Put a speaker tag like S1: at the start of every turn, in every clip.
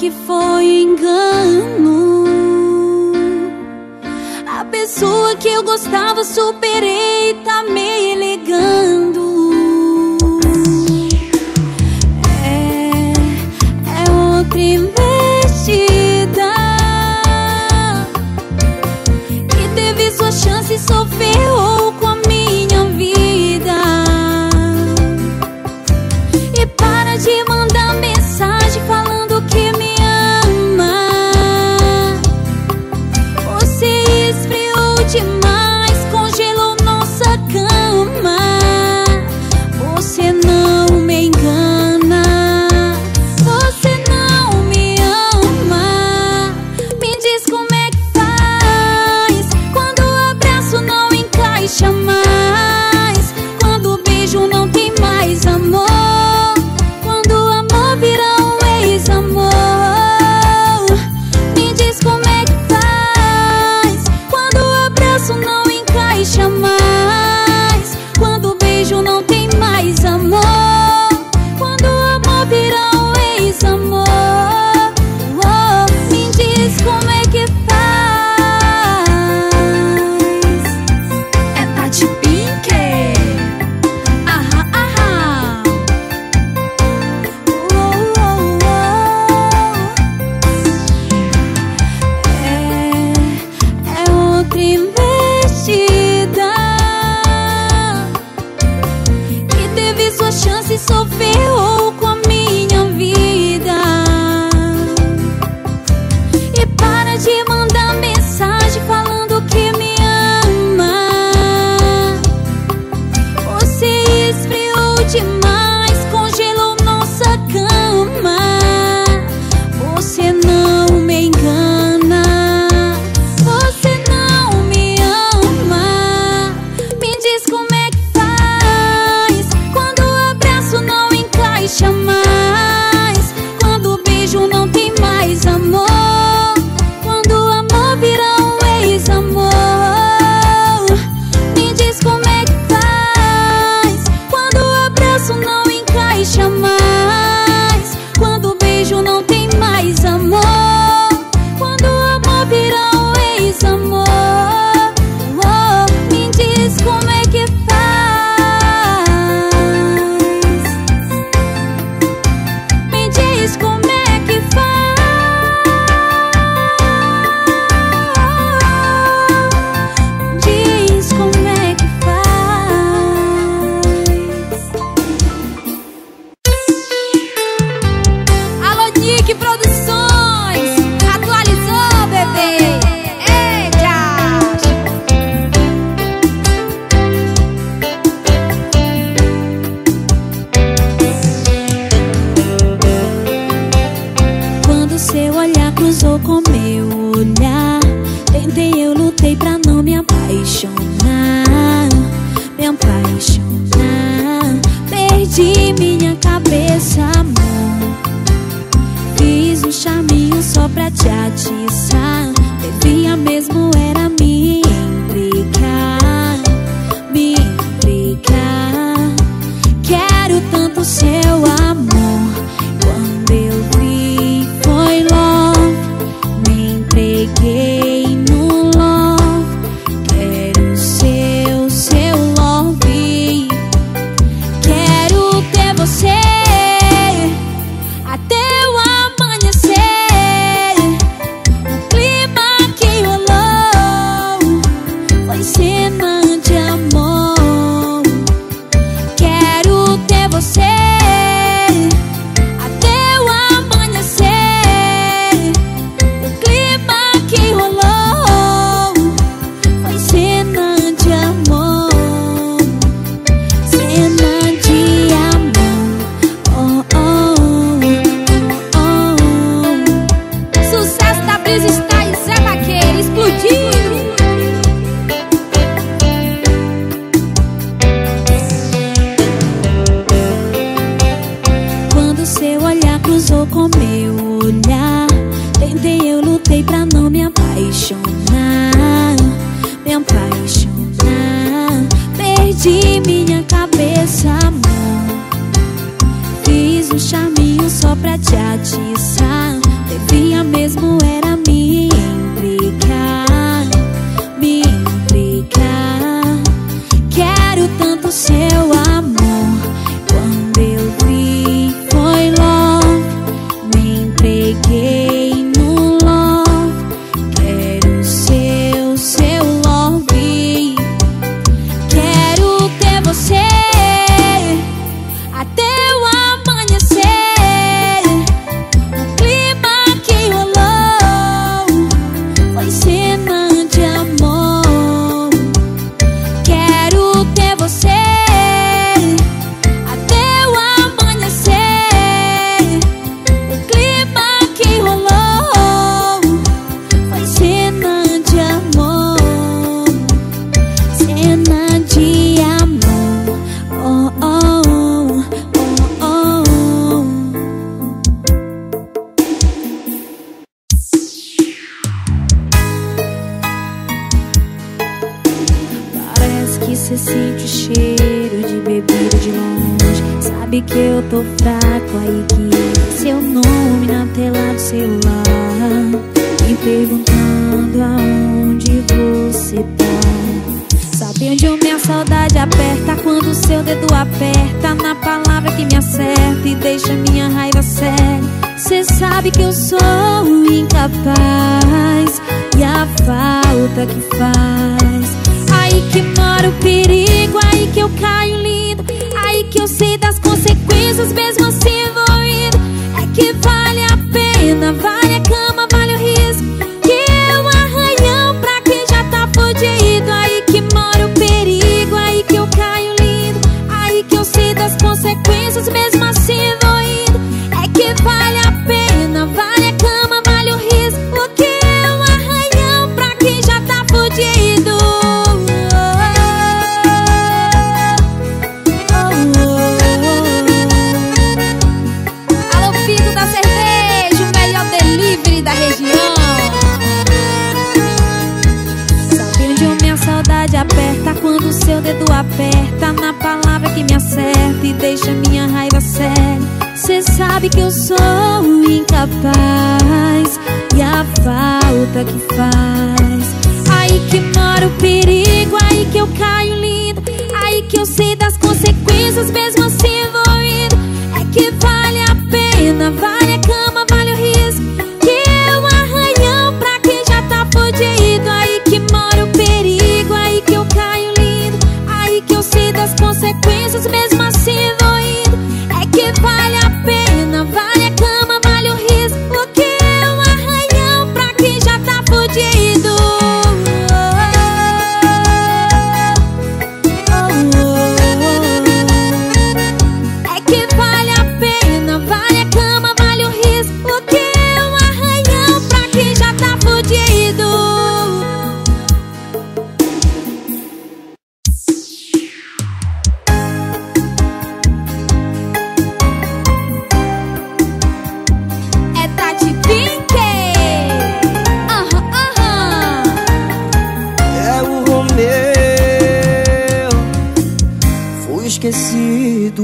S1: que foi engano. A pessoa que eu gostava superei e tá me ligando. É outra investida que teve sua chance e só ferrou com a minha vida. E para de mandar mensagem falando que me ama. Você esfriou demais, congelou nossa cama. Você não me engana, você não me ama. Me diz como é que faz quando o abraço não encaixa mais, quando o beijo não tem mais amor, quando o amor vira um ex-amor. Me diz como é que faz quando o abraço não encaixa mais, quando o beijo não tem mais amor, quando o amor vira um ex-amor. Me diz como é que faz. É Tati Pink. Aham, aham. É outra investida que teve sua chance e só ferrou com a minha vida. E para de mandar mensagem falando que me ama. Você esfriou demais, congelou nossa cama. Você não me engana, você não me ama. Me diz como é que faz quando o abraço não encaixa mais, quando o beijo não tem mais amor, quando o amor vira um ex-amor. Me diz como é que faz quando o abraço não encaixa mais, quando o beijo não tem mais amor, quando o amor vira um ex-amor. Me diz como é que faz. Me diz como é que faz. Diz como é que faz. Alô, Nick Produções, atualizou, bebê. Eita! Quando seu olhar cruzou com meu olhar, tentei, eu lutei pra não me apaixonar, me apaixonar. Perdi minha cabeça, amor. Fiz um charminho só pra te atiçar. Devia mesmo era me implicar, me implicar. Quero tanto seu amor. Quando eu vi foi love, me entreguei no love. Quero seu love. Quero ter você até o amanhecer. O clima que rolou foi cena de amor. Quero ter você até o amanhecer. O clima que rolou foi cena de amor, cena de amor. Oh, oh, oh, oh. Sucesso da Brisa está e Zé Vaqueiro explodindo. Quando seu olhar cruzou com meu olhar, tentei, eu lutei pra não me apaixonar, me apaixonar. Perdi minha cabeça, amor. Fiz um charminho só pra te atiçar. Devia mesmo era me implicar, me implicar. Quero tanto seu amor, quando eu vi foi love. Me entreguei no love. Quero seu love. Quero ter você até o amanhecer. O clima que rolou foi cena de amor. Quero ter você até o amanhecer. O clima que rolou foi cena de amor. Cena de amor. Oh, oh, oh, oh, oh. Parece que cê sente o cheiro de bebida de longe. Sabe que eu tô fraco, aí que seu nome na tela do celular, me perguntando aonde você tá. Sabe onde minha saudade aperta, quando seu dedo aperta na palavra que me acerta e deixa minha raiva séria. Cê sabe que eu sou incapaz, e a falta que faz. Aí que mora o perigo, aí que eu caio lindo, aí que eu sei das consequências, mesmo assim vou indo. É que vale a pena, vale a cama, vale o risco, que é um arranhão pra quem já tá fudido. Aí que mora o perigo, aí que eu caio lindo, aí que eu sei das consequências, mesmo assim vou indo. É que vale a pena, vale a cama, vale o risco, que é um arranhão pra quem já tá fudido. Alô, Fico da Cerveja, o melhor delivery da região. Sabe onde minha saudade aperta, quando seu dedo aperta na palavra que me acerta e deixa minha raiva séria. Cê sabe que eu sou incapaz, e a falta que faz. Aí que mora o perigo, aí que eu caio lindo, aí que eu sei das consequências, mesmo assim vou indo. É que vale a pena, vale a cama, vale o risco, que é um arranhão pra quem já tá fudido. Aí que mora o perigo, aí que eu caio lindo, aí que eu sei das consequências, mesmo assim vou indo. É que vale a pena, vale a cama, vale o risco, que é um arranhão pra quem já tá fudido. É que vale a pena, vale a cama, vale o risco, que é um arranhão pra quem já tá fudido. É Tati Pink.
S2: É o Romeu. Fui esquecido,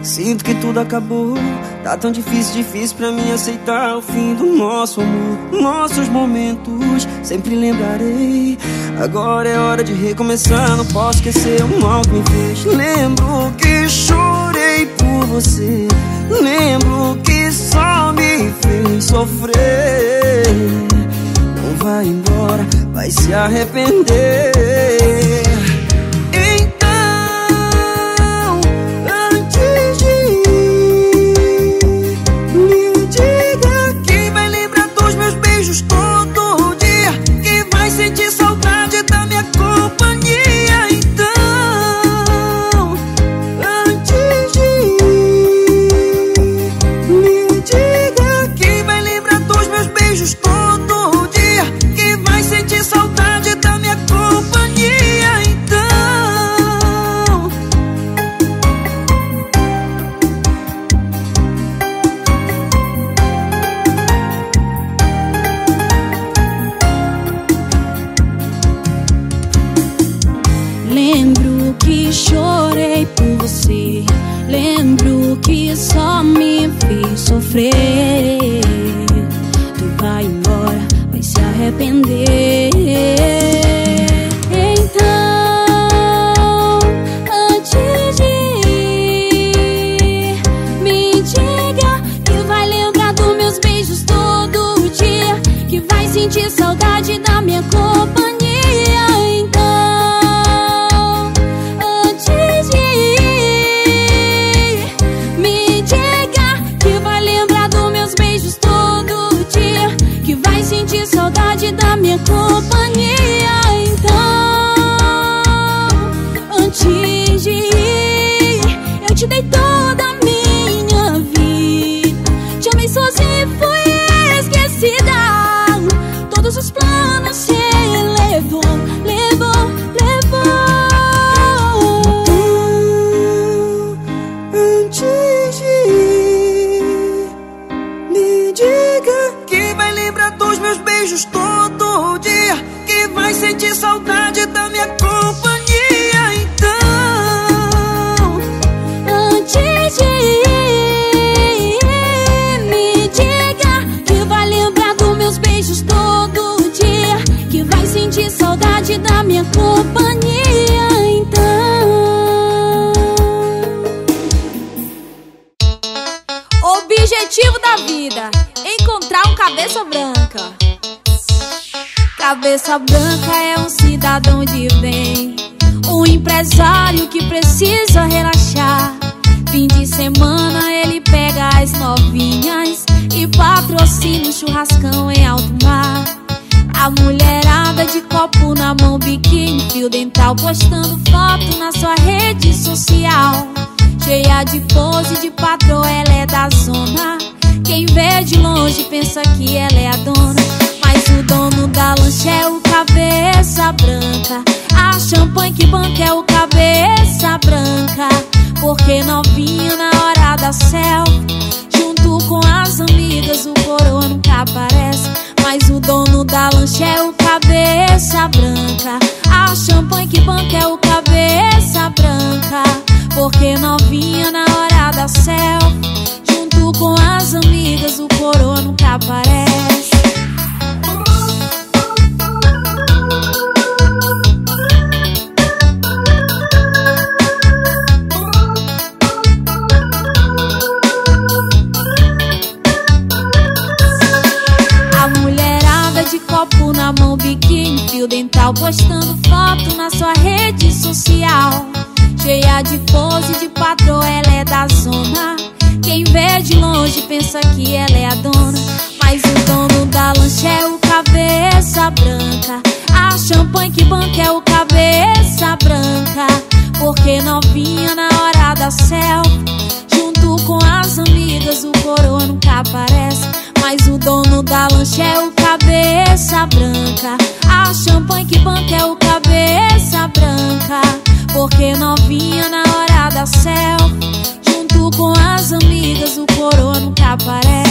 S2: sinto que tudo acabou. Tá tão difícil pra mim aceitar o fim do nosso amor. Nossos momentos sempre lembrarei. Agora é hora de recomeçar, não posso esquecer o mal que me fez. Lembro que chorei por você, lembro que só me fez sofrer. Não vai embora, vai se arrepender. Então, antes de ir, me diga que vai lembrar dos meus beijos todo dia, que vai sentir saudade da minha companhia. Então, antes de ir, me diga que vai lembrar dos meus beijos todo dia, que vai sentir saudade da minha companhia.
S1: sofrer. Tu vai embora, vai se arrepender. Então, antes de ir, me diga que vai lembrar dos meus beijos todo dia, que vai sentir saudade da minha companhia. Então, antes de ir, me diga que vai lembrar dos meus beijos todo dia, que vai sentir saudade da minha companhia. Então, antes de ir, eu te dei toda a minha vida, te amei sozinha e fui esquecida. Todos os planos se levou, levou, levou.
S2: Antes de ir, me diga que vai lembrar dos meus beijos todo dia, que vai sentir saudade da minha companhia. Então,
S1: Antes de ir, me diga que vai lembrar dos meus beijos todo dia, que vai sentir saudade da minha companhia. Então, objetivo da vida: encontrar um cabeça branca. Cabeça branca é um cidadão de bem, um empresário que precisa relaxar. Fim de semana ele pega as novinhas e patrocina um churrascão em alto mar. A mulherada de copo na mão, biquíni, fio dental, postando foto na sua rede social. Cheia de pose de patroa, ela é da zona. Quem vê de longe pensa que ela é a dona, mas o dono da lancha é o cabeça branca. A champanhe que banca é o cabeça branca, porque novinha na hora da selfie, junto com as amigas, o coroa nunca aparece. Mas o dono da lancha é o cabeça branca. A champanhe que banca é o cabeça branca, porque novinha na hora da selfie, junto com as amigas, o coroa nunca aparece. De copo na mão, biquíni, fio dental, postando foto na sua rede social. Cheia de pose de patroa, ela é da zona. Quem vê de longe pensa que ela é a dona, mas o dono da lancha é o cabeça branca. A champanhe que banca é o cabeça branca, porque novinha na hora da selfie, junto com as amigas, o coroa nunca aparece. Mas o dono da lancha é o cabeça branca. A champanhe que banca é o cabeça branca, porque novinha na hora da selfie, junto com as amigas, o coroa nunca aparece.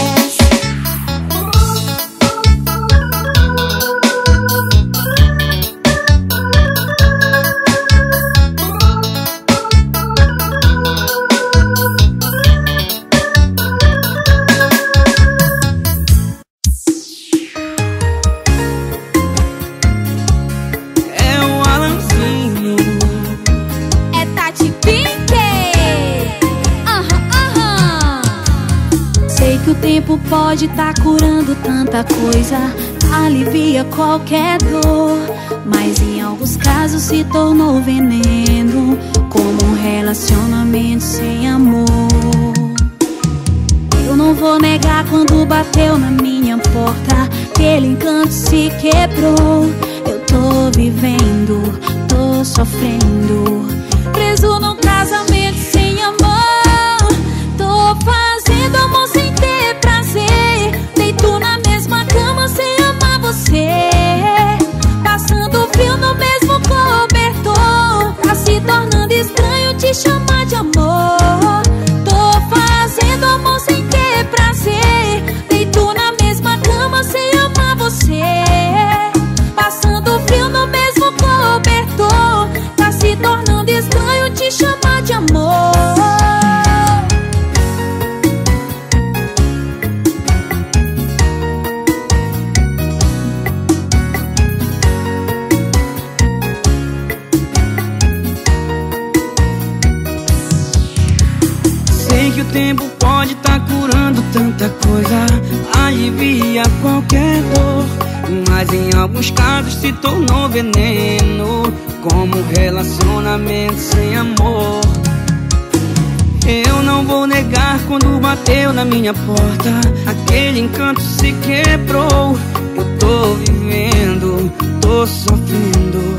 S1: O tempo pode tá curando tanta coisa, alivia qualquer dor, mas em alguns casos se tornou veneno, como um relacionamento sem amor. Eu não vou negar, quando bateu na minha porta, aquele encanto se quebrou. Eu tô vivendo, tô sofrendo, preso num casamento sem amor. Tô fazendo amor sem ter prazer, deito na mesma cama sem amar você, passando frio no mesmo cobertor, tá se tornando estranho te chamar de amor. Tô fazendo amor sem ter prazer, deito na mesma cama sem amar você, passando frio no mesmo cobertor, tá se tornando estranho te chamar de amor.
S2: Muita coisa alivia qualquer dor, mas em alguns casos se tornou veneno, como relacionamento sem amor. Eu não vou negar, quando bateu na minha porta, aquele encanto se quebrou. Eu tô vivendo, tô sofrendo,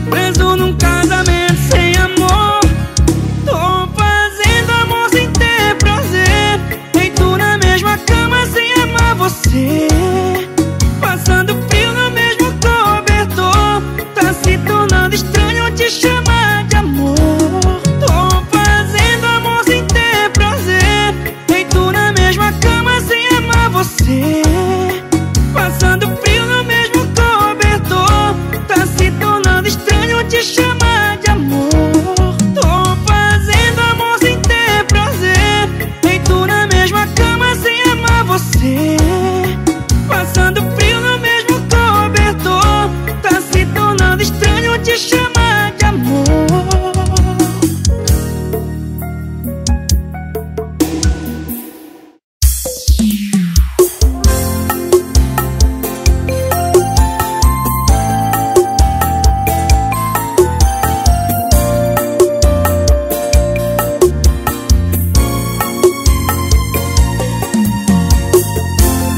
S2: preso num casamento sem amor. Tô fazendo amor sem ter prazer, deito na mesma cama sem amar você, passando frio no mesmo cobertor. Tá se tornando estranho te chamar de amor. Tô fazendo amor sem ter prazer, deito na mesma cama sem amar você, passando frio no mesmo cobertor. Tá se tornando estranho te chamar de amor. Tô fazendo amor sem ter prazer, deito na mesma cama sem amar você, passando frio no mesmo cobertor. Tá se tornando estranho te chamar de amor.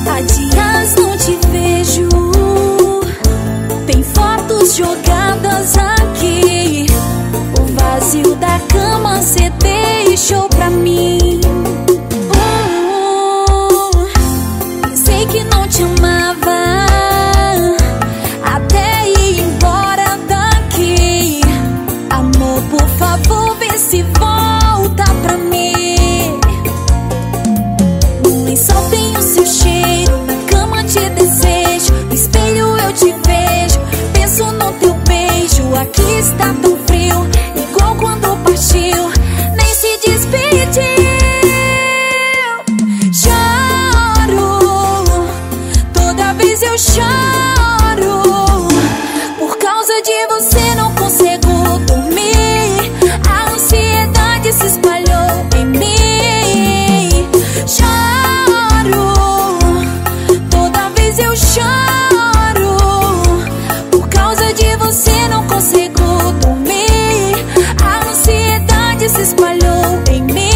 S1: Há dias não te vejo, tem fotos jogadas aqui. O vazio da cama cê deixou pra mim. Pensei que não te amava, até ir embora daqui. Amor, por favor, vê se volta pra mim. No lençol tem o seu cheiro, na cama te desejo, no espelho eu te vejo, penso no teu beijo. Aqui está tão frio, igual quando partiu, nem se despediu. Choro, toda vez eu choro, por causa de você não consigo dormir. A ansiedade se espalhou em mim. Choro, toda vez eu choro, por causa de você não consigo dormir. A ansiedade se espalhou em mim.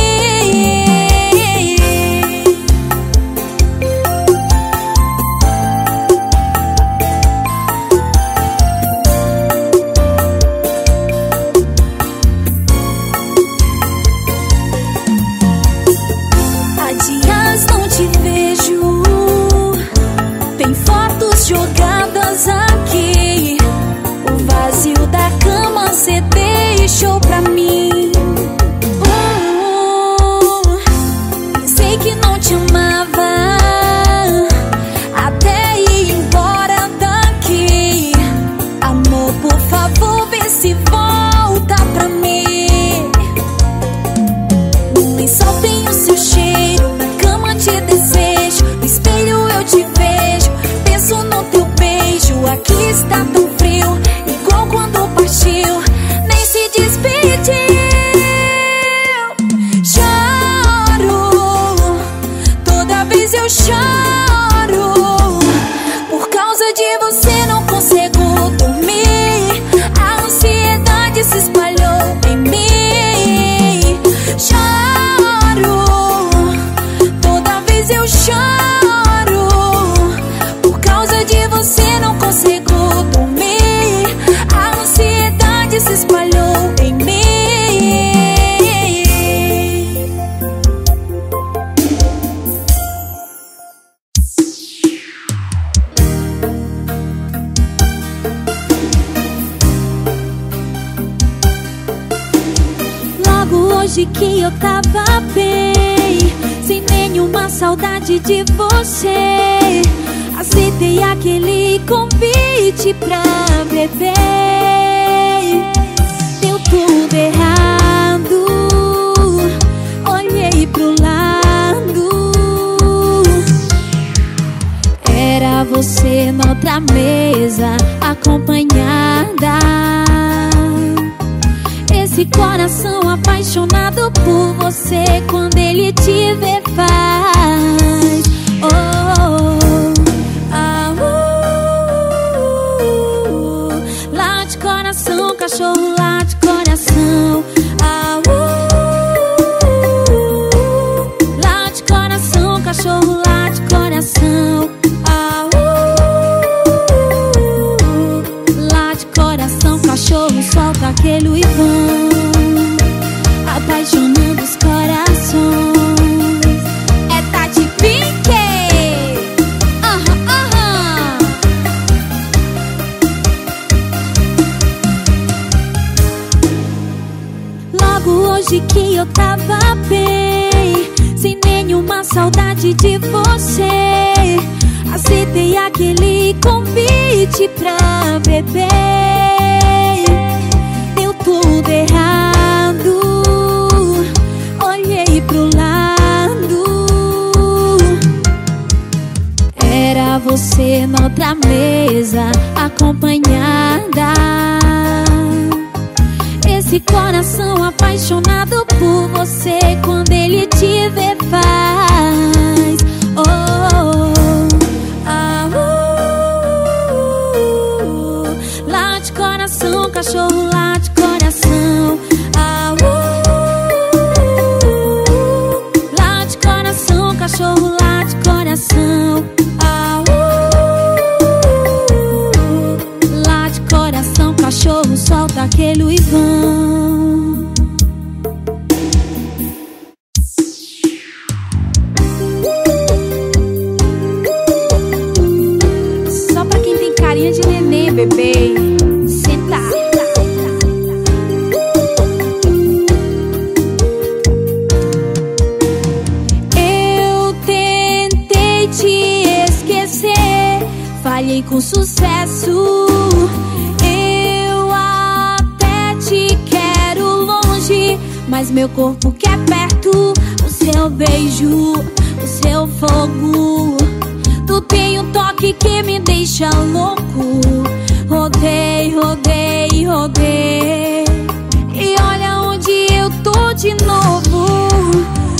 S1: Há dias não te vejo, tem fotos jogadas aqui. O vazio da cama cê deixou pra mim. Pensei que não te amava, até ir embora daqui. Amor, por favor, vê se volta pra mim. No lençol tem o seu cheiro, na cama te desejo, no espelho eu te vejo, penso no teu beijo. Aqui está tão frio, igual quando partiu, nem se despediu. Choro, toda vez eu choro, por causa de você não consigo dormir. A ansiedade se espalhou em mim. Choro, toda vez eu choro, por causa de você não consigo dormir. A ansiedade se espalhou em mim. Logo hoje que eu tava bem, sem nenhuma saudade de você, aceitei aquele convite pra beber. Deu tudo errado, olhei pro lado, era você noutra mesa, acompanhada. Esse coração apaixonado por você, quando ele te vê faz de você. Aceitei aquele convite pra beber. Deu tudo errado. Olhei pro lado. Era você noutra mesa, acompanhada. Esse coração apaixonado por você, quando ele te vê faz late coração, cachorro late coração. Late coração, cachorro late coração. Late coração, cachorro solta aquele uivão. Só pra quem tem carinha de neném, bebê. Senta. Eu tentei te esquecer, falhei com sucesso. Eu até te quero longe, mas meu corpo quer perto. O seu beijo, o seu fogo. Tu tem um toque que me deixa louco. Rodei, rodei, rodei, e olha onde eu tô de novo.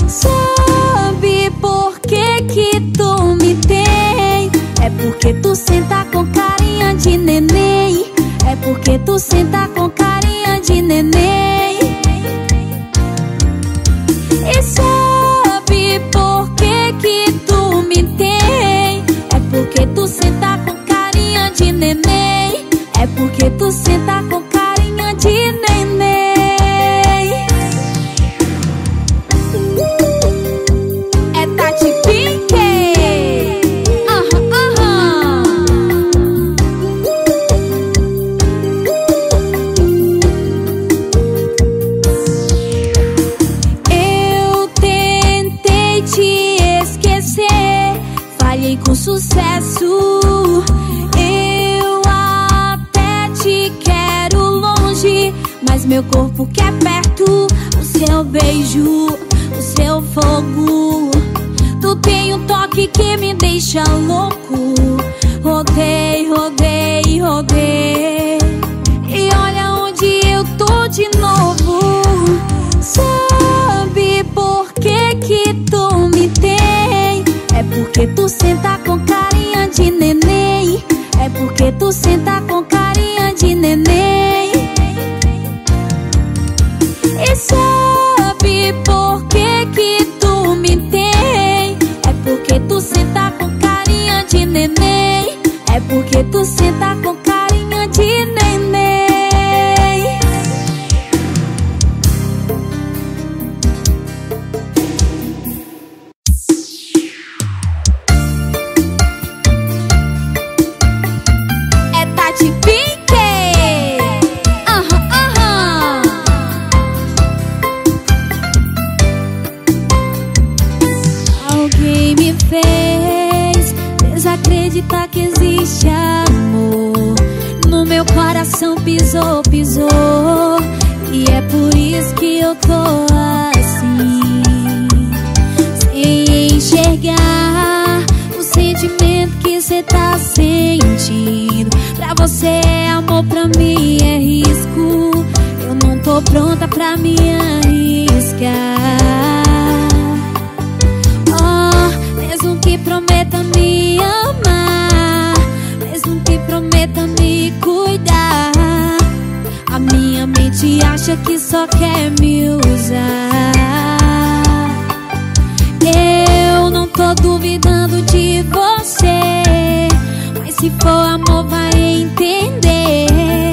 S1: Sabe por que tu me tem? É porque tu senta com carinha de neném. É porque tu senta com carinha de neném. E sabe por que tu me tem? É porque tu senta com carinha de neném. É porque tu senta com carinha de neném. É Tati Pink. Eu tentei te esquecer, falhei com sucesso. Eu até te quero longe, mas meu corpo quer perto. O seu beijo, o seu fogo. Tu tem um toque que me deixa louco. Rodei, rodei, rodei, e olha onde eu tô de novo. Sabe por que tu me tem? É porque tu senta com carinha de neném. É porque tu senta com carinha de neném. E sabe por que tu me tem? É porque tu senta com carinha de neném. É porque tu senta com carinha de neném. É Tati Pink. Alguém me fez desacreditar que existe amor. No meu coração pisou, pisou, e é por isso que eu tô assim, sem enxergar o sentimento que cê tá sentindo. Pra você é amor, pra mim é risco. Eu não tô pronta pra me arriscar. Mesmo que prometa me amar, mesmo que prometa me cuidar, a minha mente acha que só quer me usar. Eu não tô duvidando de você, mas se for amor vai entender.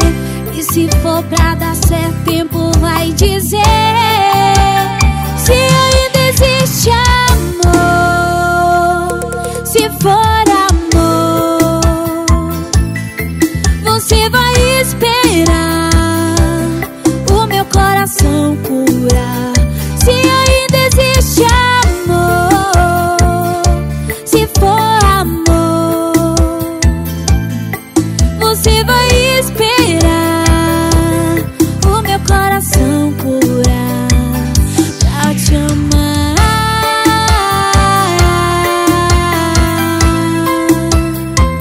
S1: E se for pra dar certo, tempo vai dizer. Se ainda existe amor, se for amor, você vai esperar o meu coração curar. Se ainda existe amor, Se for amor, você vai esperar o meu coração curar pra te amar.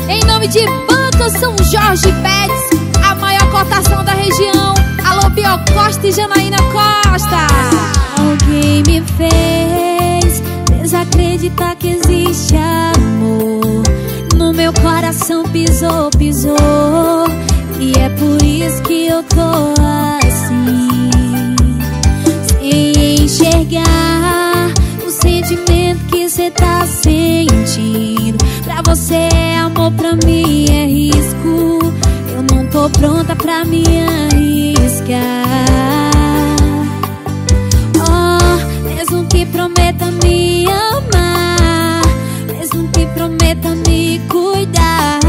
S1: Em nome de Banco São Jorge Pets, a maior cotação da região. Alô, Biel Costa e Janaína Costa. Alguém me fez desacreditar que existe amor. No meu coração pisou, pisou. E é por isso que eu tô assim, sem enxergar o sentimento que cê tá sentindo. Pra você é amor, pra mim é risco. Eu não tô pronta pra me arriscar. Mesmo que prometa me amar, mesmo que prometa me cuidar,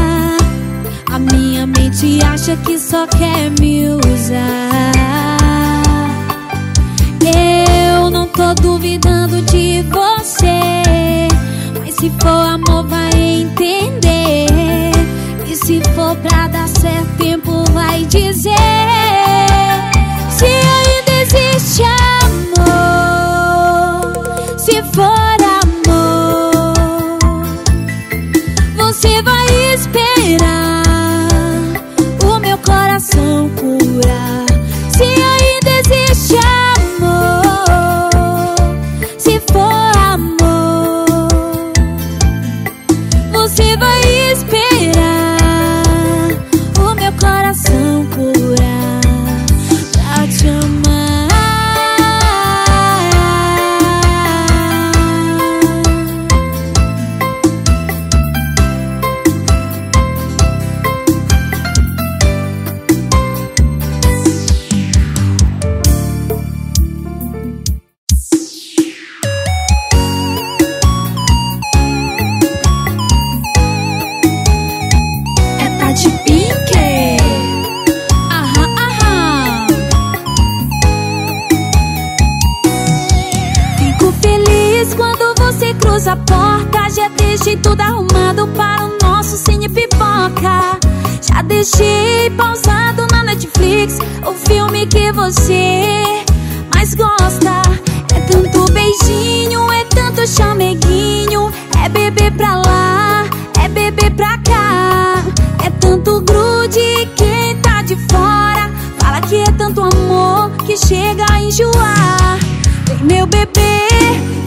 S1: a minha mente acha que só quer me usar. Eu não tô duvidando de você, mas se for amor vai entender. E se for pra dar certo, tempo vai dizer se ainda existe amor. Se for amor, você vai esperar o meu coração curar. Se ainda existe amor, se for amor, você vai esperar o meu coração curar pra te amar. A porta, já deixei tudo arrumado para o nosso cine pipoca. Já deixei pausado na Netflix o filme que você mais gosta. É tanto beijinho, é tanto chameguinho, é bebê pra lá, é bebê pra cá. É tanto grude, quem tá de fora fala que é tanto amor que chega a enjoar. Vem meu bebê,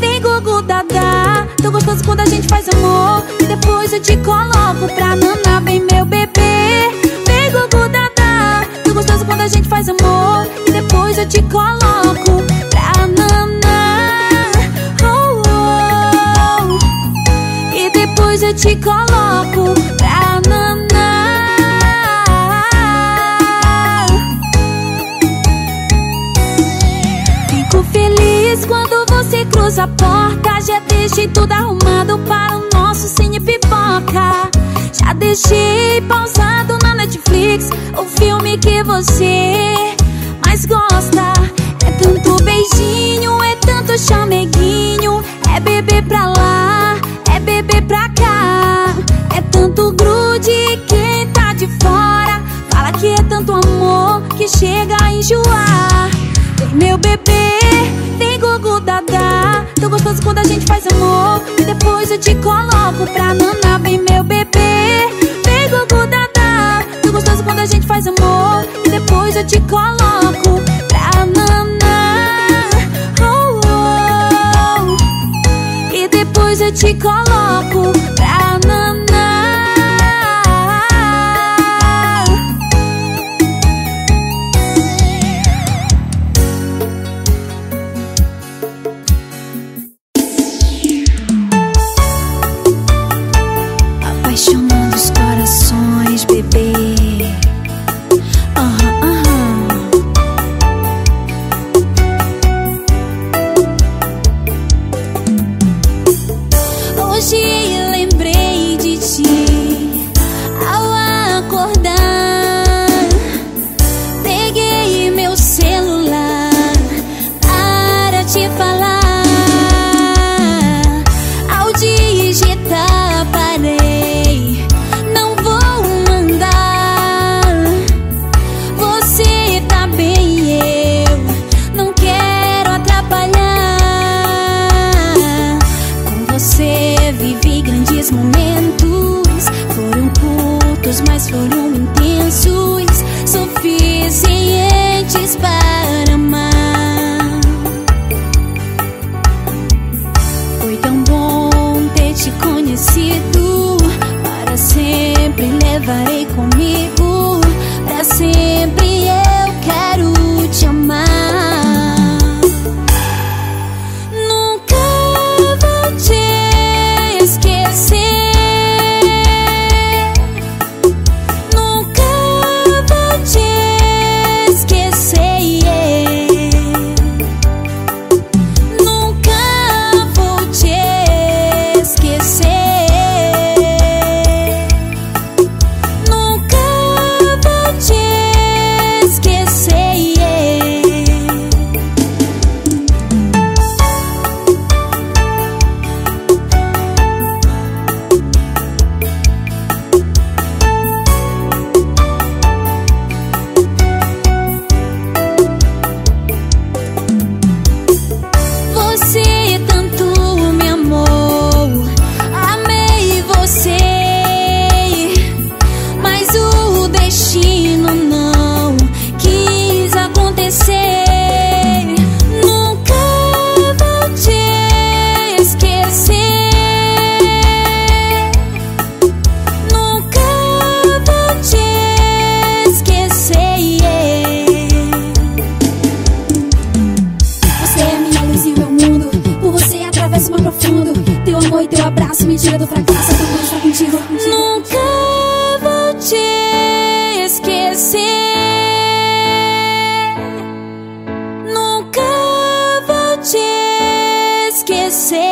S1: vem gugu dadá. Tô gostoso quando a gente faz amor e depois eu te coloco pra naná. Vem meu bebê, vem gugu dadá. Tô gostoso quando a gente faz amor e depois eu te coloco pra naná. Oh, oh. E depois eu te coloco pra naná. Fico feliz quando você cruza a porta. Já deixei tudo arrumado para o nosso cine pipoca. Já deixei pausado na Netflix o filme que você mais gosta. É tanto beijinho, é tanto chameguinho, é bebê pra lá, é bebê pra cá. É tanto grude, quem tá de fora fala que é tanto amor que chega a enjoar. Vem meu bebê, vem gugu dadá. Tô gostoso quando a gente faz amor e depois eu te coloco pra naná. Vem meu bebê, vem gugu dadá. Tô gostoso quando a gente faz amor e depois eu te coloco pra naná. Oh, oh. E depois eu te coloco pra naná. Apaixonando os corações, bebê. Hoje momentos foram curtos, mas foram intensos, suficientes para amar. Foi tão bom ter te conhecido. Para sempre levarei comigo. Pra sempre eu quero te amar. Nunca vou te esquecer. Nunca vou te esquecer. Nunca vou te esquecer. Nunca vou te esquecer. Você tanto me amou, amei você, mas o destino não quis acontecer. Nunca vou te esquecer. Nunca vou te esquecer. Você é minha luz e o meu mundo. Por você atravesso o mar profundo. Teu amor e teu abraço me tira do fracasso. Eu tô bom estar contigo. Nunca vou te esquecer. Nunca vou te esquecer.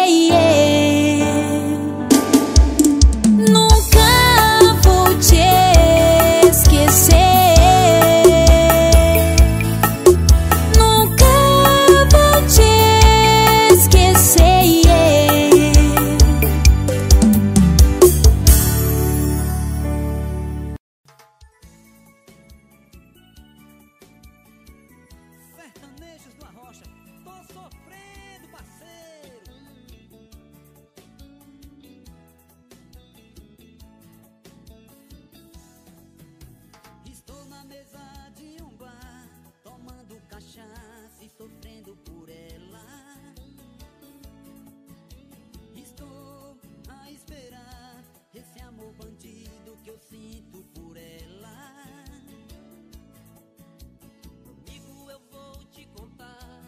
S1: Nunca vou te esquecer. Nunca vou te esquecer.
S3: Sertanejos do Arrocha, tô sofrendo, parceiro. Estou na mesa de um bar, tomando cachaça e sofrendo por ela. Estou a esperar esse amor bandido que eu sinto por ela. Amigo, eu vou te contar.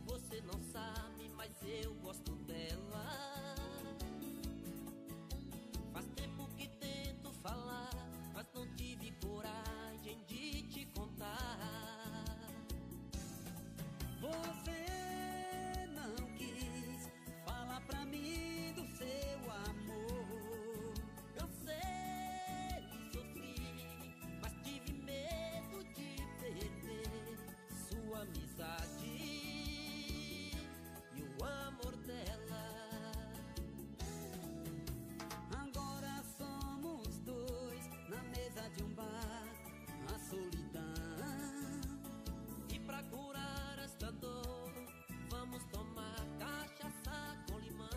S3: Você não sabe, mas eu gosto dela. Faz tempo que tento falar, mas não tive coragem de te contar. Você não quis falar pra mim do seu amor. Eu sei que sofri, mas tive medo de perder sua amizade e o amor dela. Agora somos dois na mesa de um bar, a solidão. E pra curar esta dor, vamos tomar cachaça com limão.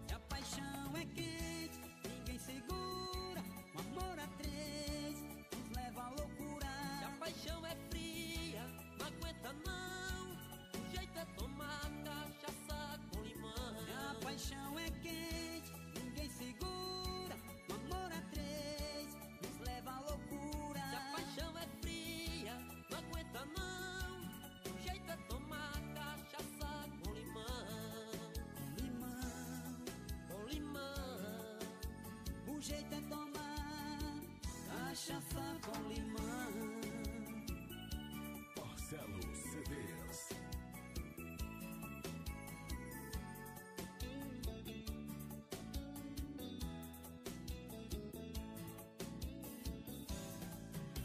S3: E a paixão é quente, ninguém segura. O amor a três nos leva à loucura. E a paixão é fria, não aguenta não. O jeito é tomar cachaça com limão. E a paixão é quente, ninguém segura. O amor a três nos leva à loucura. E a paixão é fria, não aguenta não. O jeito é tomar cachaça com limão. Com limão, com limão. O jeito é tomar cachaça com limão.
S4: Marcelo CDs.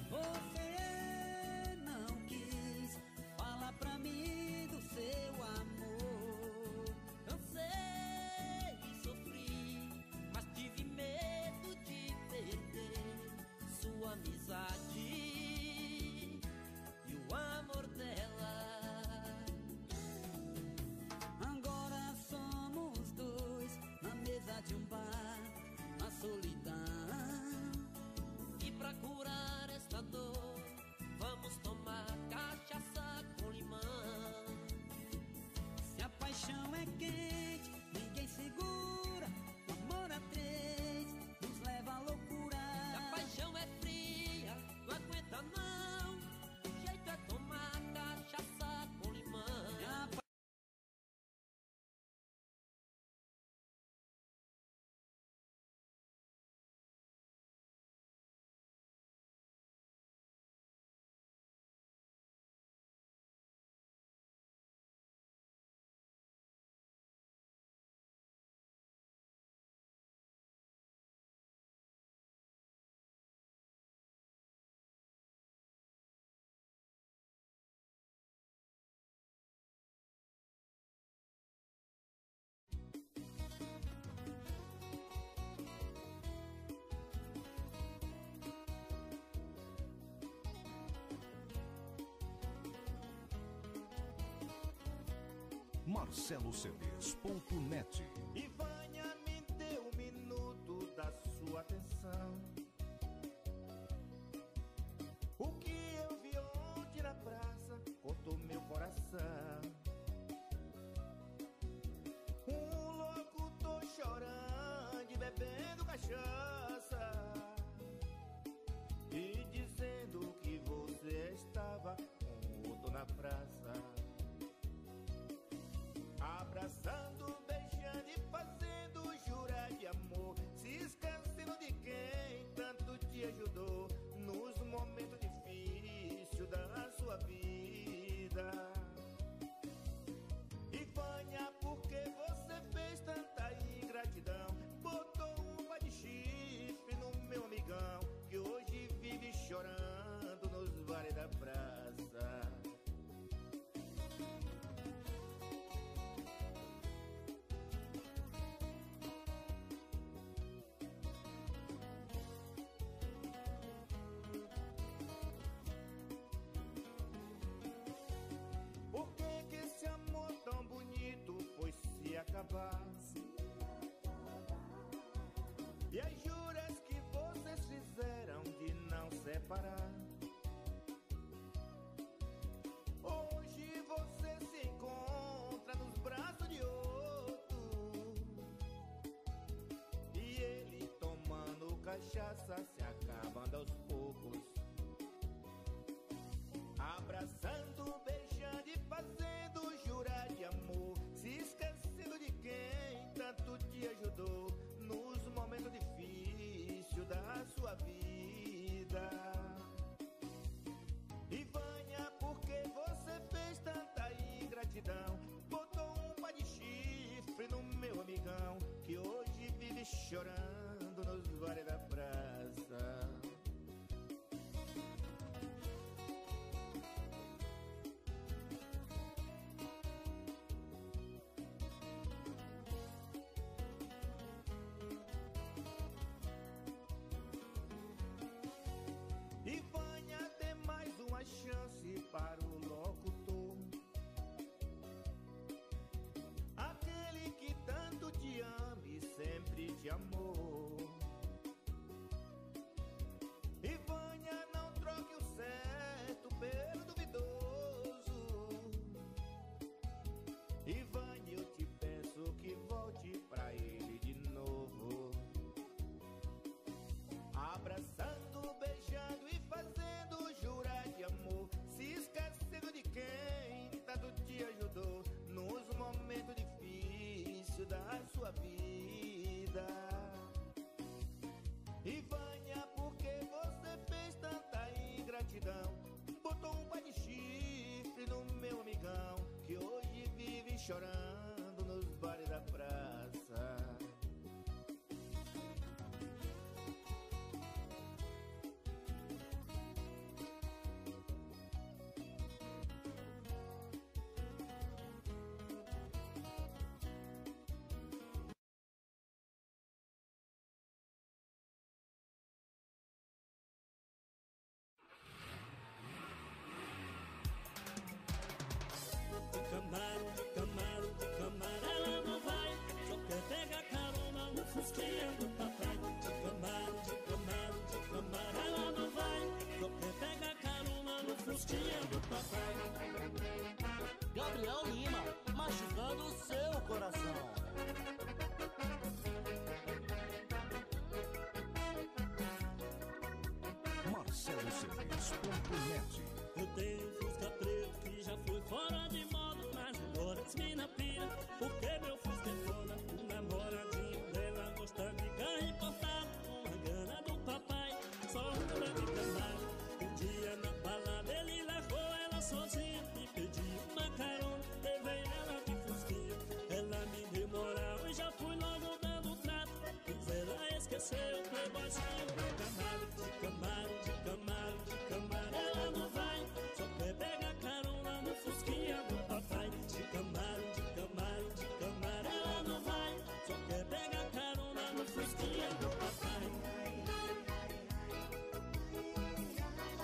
S3: Você não quis falar pra mim do seu amor. Eu sei que sofri, mas tive medo de perder sua amizade
S4: marcelocds.net.
S5: E Vânia me deu 1 minuto da sua atenção. O que eu vi ontem na praça cortou meu coração. Um louco tô chorando e bebendo cachaça e dizendo que você estava com outro na praça, abraçando, beijando e fazendo jurar de amor, se esquecendo de quem tanto te ajudou nos momentos difíceis da sua vida. E Vânia, por que você fez tanta ingratidão? Botou um pé de chifre no meu amigão, que hoje vive chorando nos bares da praça. Por que que esse amor tão bonito foi se acabar? E as juras que vocês fizeram de não separar, hoje você se encontra nos braços de outro, e ele tomando cachaça se acabando aos poucos, abraçando, beijando e fazendo jurar de amor, se esquecendo de quem tanto te ajudou nos momentos difíceis da sua vida. E Vânia, por que você fez tanta ingratidão? Botou um pé de chifre no meu amigão, que hoje vive chorando nos bares da praça. E Vânia, dê mais uma chance para o locutor, aquele que tanto te ama e sempre te amou. E Vânia, não troque o certo pelo duvidoso. E Vânia, eu te peço que volte pra ele de novo, abraçando, beijando e fazendo jurar de amor, se esquecendo de quem tanto te ajudou nos momentos difíceis da sua vida. E Vânia, por que você fez tanta ingratidão? Botou um pé de chifre no meu amigão, que hoje vive chorando nos bares da praça.
S3: Ela não vai, só quer pegar carona no fusquinha do papai. De Camaro, ela não vai, só quer pegar carona no fusquinha do papai.
S6: Gabriel Lima, machucando o seu coração.
S4: marcelocds.net.
S3: Eu tenho um Fusca preto que já foi fora de moda, mas agora as mina pira, porque meu Fusca é foda. O namoradinho dela gosta de carro importado, com a grana do papai, só anda de Camaro. Um dia na balada ele levou ela sozinha e pediu uma carona, levei ela de Fusquinha. Ela me deu moral e já fui logo dando trato, mas ela esqueceu, o playboy saiu no Camaro. De Camaro, ela não vai, só quer pegar carona no Fusquinha do papai. De Camaro, ela não vai, só quer pegar carona no Fusquinha do papai.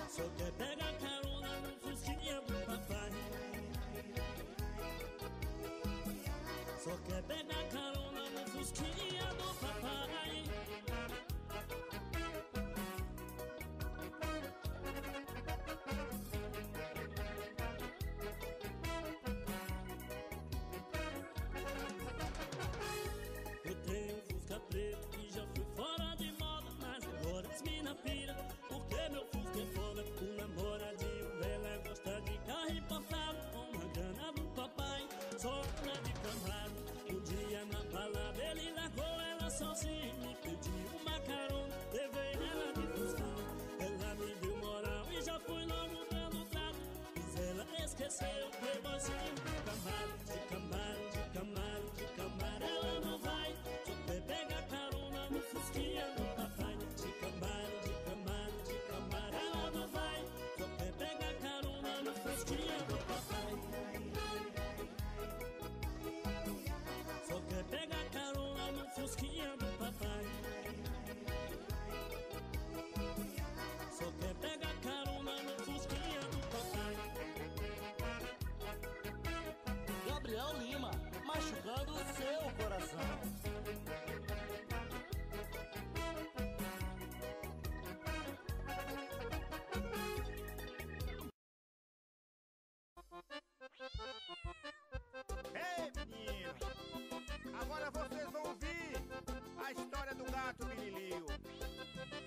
S3: Só quer pegar carona no Fusquinha do papai.
S7: quer pegar carona no fusquinha do papai. Eu tenho um Fusca preto que já foi fora de moda, mas agora as mina pira, porque meu Fusca é foda. O namoradinho dela gosta de carro importado, com uma grana do papai, só anda de Camaro. Um dia na balada ele largou ela sozinha e me pediu uma carona, levei ela de Fusca. Ela me deu moral e já fui logo dando trato, mas ela esqueceu, playboyzinho de Camaro, de Camaro, de Camaro, de Camaro. Ela não vai, só quer pegar carona no Fusquinha do papai. De Camaro, de Camaro, de Camaro. Ela não vai, só quer pegar carona no Fusquinha do papai. Só quer pegar carona no Fusquinha do papai. Só quer pegar carona no Fusquinha do papai.
S6: Gabriel Lima, machucando o seu coração.
S5: Ei, menino! Agora vocês vão ouvir a história do gato Bililio.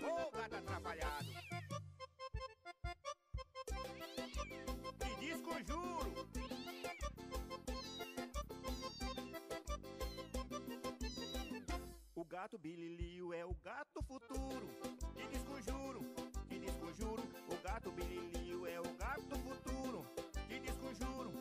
S5: Ô, gato atrapalhado! E diz conjuro! O gato Bililio é o gato futuro. Que desconjuro, que desconjuro. O gato Bililio é o gato futuro. Que desconjuro,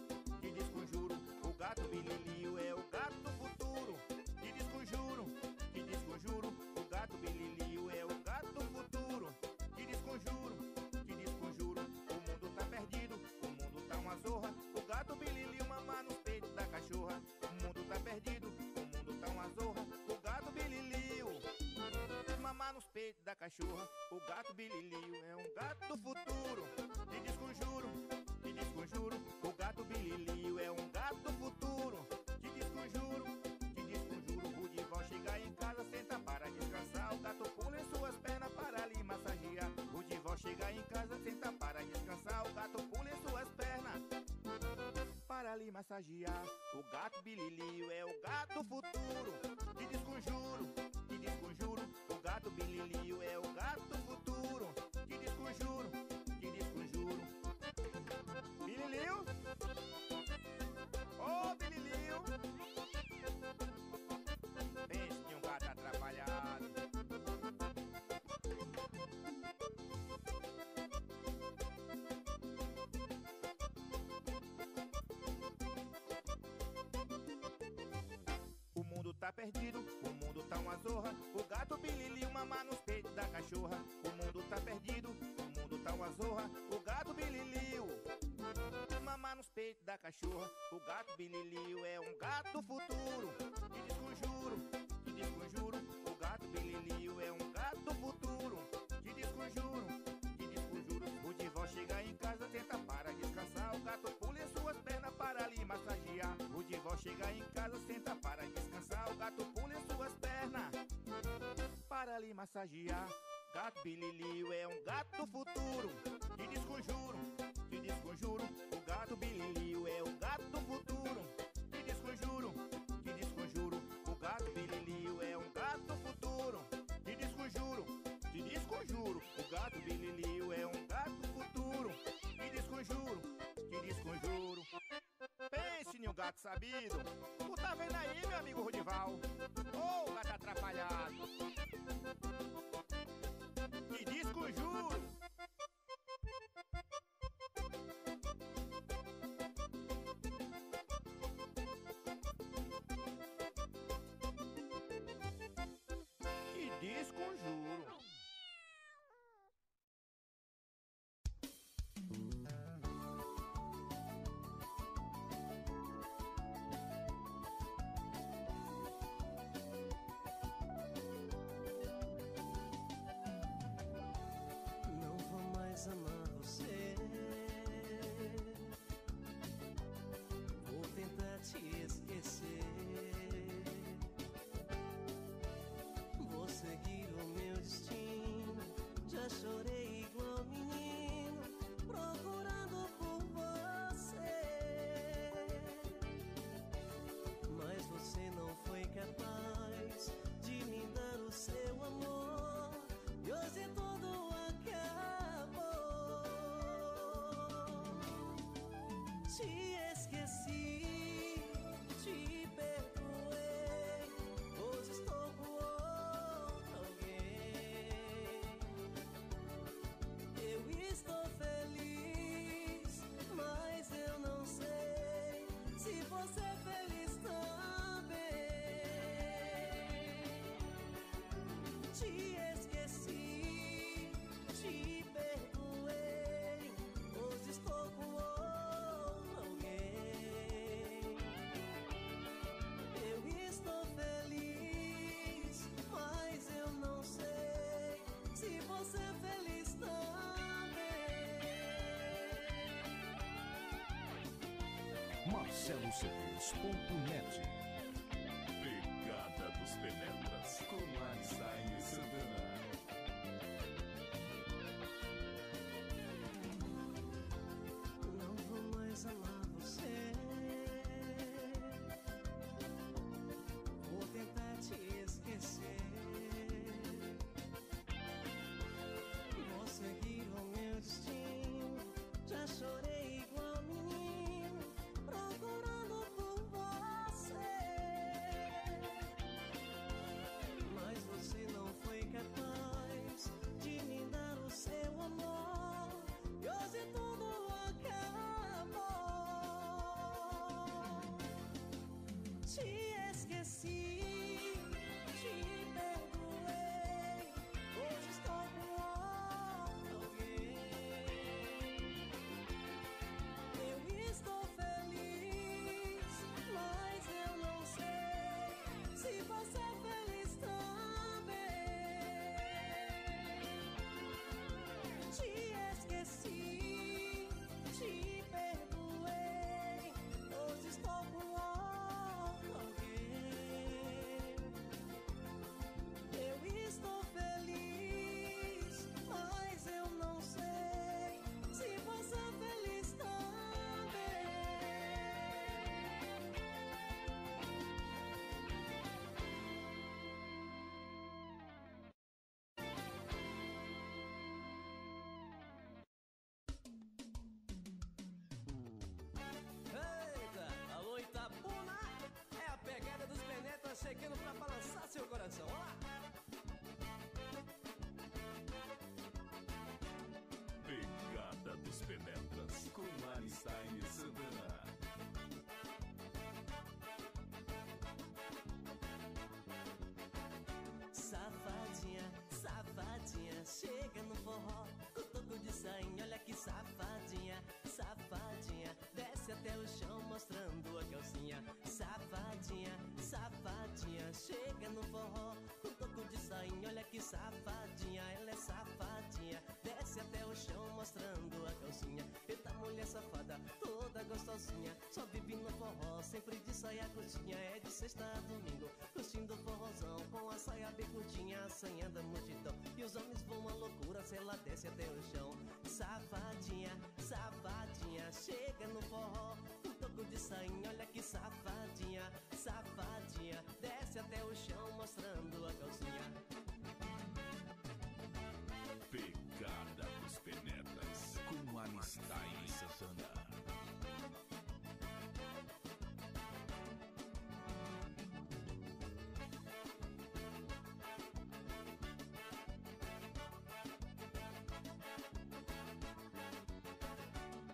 S5: que desconjuro. O gato Bililio é o gato futuro. Que desconjuro, que desconjuro. O gato Bililio é o gato futuro. Que desconjuro, que desconjuro. O mundo tá perdido, o mundo tá uma zorra. O gato Bililio mama nos peitos da cachorra. O mundo tá perdido, o mundo tá uma zorra. O gato Bililio mamar nos peitos da cachorra. O gato Bililio é um gato futuro. Que desconjuro, que desconjuro. O gato Bililio é um gato futuro. Que desconjuro, que desconjuro. O Dival chega em casa, senta para descansar. O gato pula em suas pernas para lhe massagear. O Dival chega em casa, senta para descansar. O gato pula em suas pernas para lhe massagear. O gato Bililio é o gato futuro. Que desconjuro, que desconjuro. O gato Bililio é o gato futuro. Que desconjuro, que desconjuro. Bililio? Ô, Bililio! Pense em um gato atrapalhado. O mundo tá perdido, o mundo tá uma zorra. O gato Bililio mama nos peitos da cachorra. O mundo tá perdido, o mundo tá uma zorra. O gato Bililio mama nos peitos da cachorra. O gato Bililio é um gato futuro. Que desconjuro, que desconjuro. O gato Bililio é um gato futuro. Que desconjuro, que desconjuro. O Dival chega em casa, tenta para descansar. O gato pula em suas pernas para lhe massagear. O Dival chega em casa, senta para descansar. O gato pula em suas pernas para lhe massagear. Gato Bililio é um gato futuro. Que desconjuro, que desconjuro. O gato Bililio é o gato futuro. Que desconjuro, que desconjuro. O gato Bililio é um gato futuro. Que desconjuro, que desconjuro. O gato Bililio é um gato futuro. Que desconjuro, que desconjuro. Pense em um gato sabido. Tu tá vendo aí, meu amigo Rodival? Ô, gato atrapalhado. Que desconjuro. Que desconjuro.
S2: Não vou mais amar você. Vou tentar te esquecer.
S4: MarceloCDs.net. Pegada dos Penetras com Einstein e Santana.
S8: Não vou mais amar você. Vou tentar te esquecer. Vou seguir o meu destino. Já chorei igual menino, procurando por você. Mas você não foi capaz de me dar o seu amor. E hoje tudo acabou. Te esqueci, te perdoei. Hoje estou com alguém. Eu estou feliz, mas eu não sei se você é feliz também. Te esqueci, te perdoei. Hoje estou com alguém. Eu estou feliz, mas eu não sei se você é feliz também.
S9: Eita, alô Itabuna, é a pegada dos penetras chegando pra balançar seu coração, olá!
S4: Pegada dos Penetras com Einstein e Santana.
S8: Safadinha, safadinha, chega no forró, com toco de sainha, olha que safadinha, safadinha, desce até o chão mostrando a calcinha. Safadinha, safadinha, chega no forró, com toco de sainha, olha que safadinha, ela é safadinha, desce até o chão mostrando a calcinha. Eita mulher safada, toda gostosinha, só vive no forró, sempre de saia curtinha, é de sexta a domingo, curtindo forrozão, com a saia bem curtinha, assanhando a multidão. E os homens vão à loucura se ela desce até o chão. Safadinha, safadinha, chega no forró, um toco de sainha, olha que safadinha, safadinha, desce até o chão mostrando a calcinha.
S4: Pegada dos Penetras com Einstein e Santana.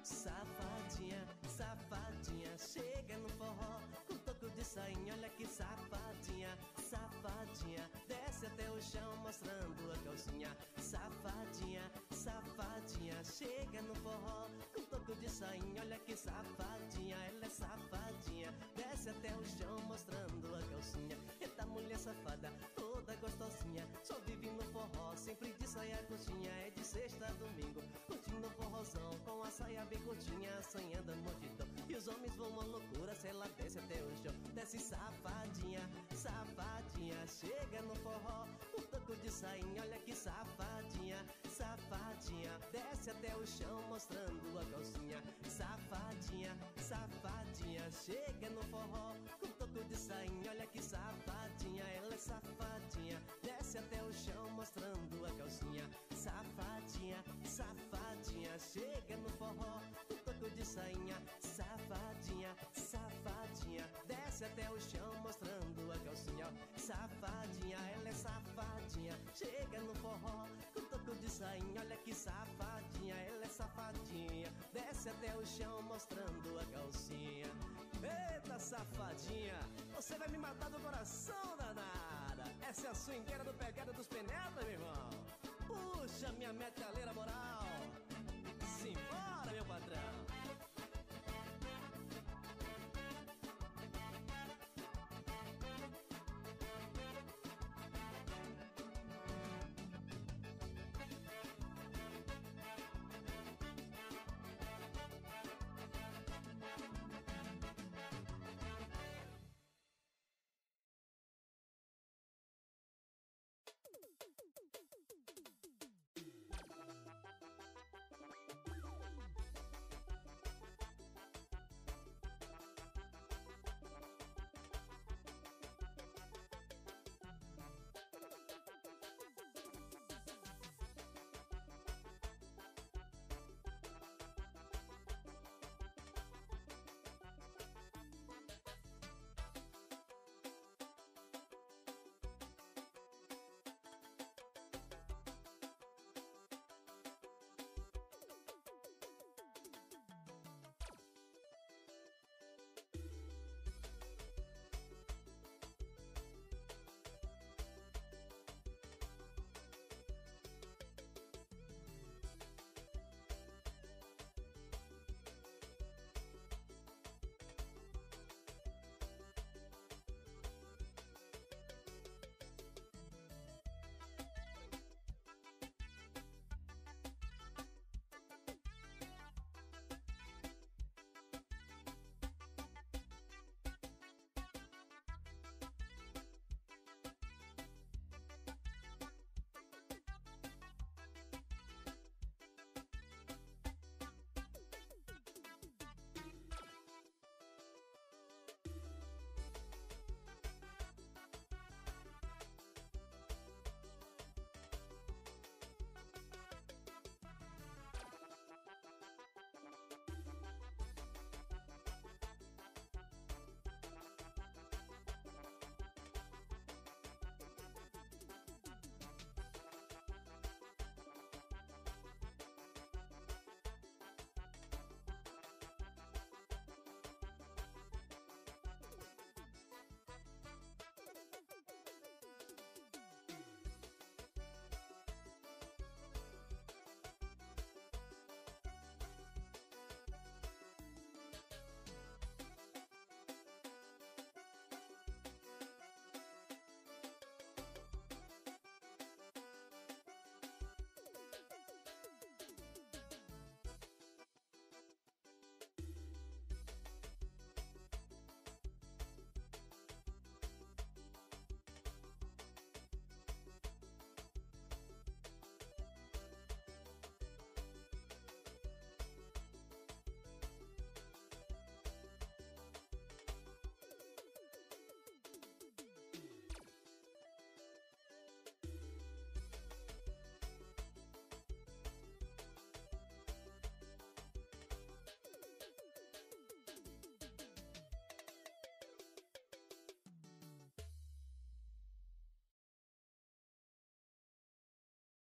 S8: Safadinha, safadinha, chega no forró, com toco de sainha, olha que safadinha, safadinha, desce até o chão mostrando a calcinha. Safadinha, safadinha, chega no forró, com toco de sainha, olha que safadinha, ela é safadinha, desce até o chão mostrando a calcinha. Eita mulher safada, toda gostosinha, só vive no forró, sempre de saia curtinha, é de sexta a domingo, curtindo forrozão, com a saia bem curtinha, assanhando a multidão. E os homens vão à loucura se ela desce até o chão. Desce safadinha, safadinha, chega no forró, um toco de sainha, olha que safadinha, safadinha, desce até o chão mostrando a calcinha. Safadinha, safadinha, chega no forró, com toco de sainha, olha que safadinha, ela é safadinha, desce até o chão mostrando a calcinha. Safadinha, safadinha, chega no forró, com toco de sainha. Safadinha, safadinha, desce até o chão mostrando a calcinha. Safadinha, ela é safadinha, chega no forró, com toco de sainha, olha que safadinha, ela é safadinha, desce até o chão mostrando a calcinha. Eita safadinha, você vai me matar do coração, danada. Essa é a swingueira do Pegada dos Penetras, meu irmão. Puxa minha metaleira moral, simbora meu patrão.